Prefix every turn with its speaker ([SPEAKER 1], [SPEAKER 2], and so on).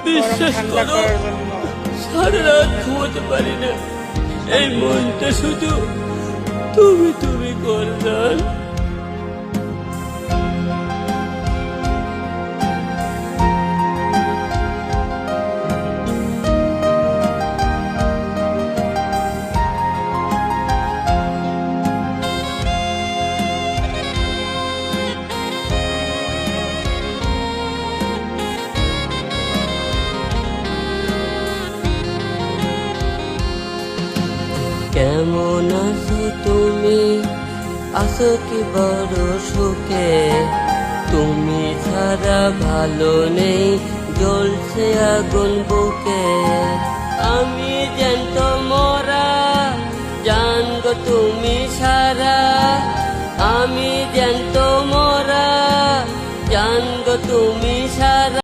[SPEAKER 1] বিশ্বাস করো, সারা রাত ঘুমাতে পারি না। এই মনটা শুধু তুমি তুমি করলাম। কেমন আছো তুমি, আছো কি বড় সুখে? তুমি ছাড়া ভালো নেই, জ্বলছে আগুন বুকে। আমি জ্যান্ত মরা, জান গো তুমি সারা। আমি জ্যান্ত মরা, জান গো তুমি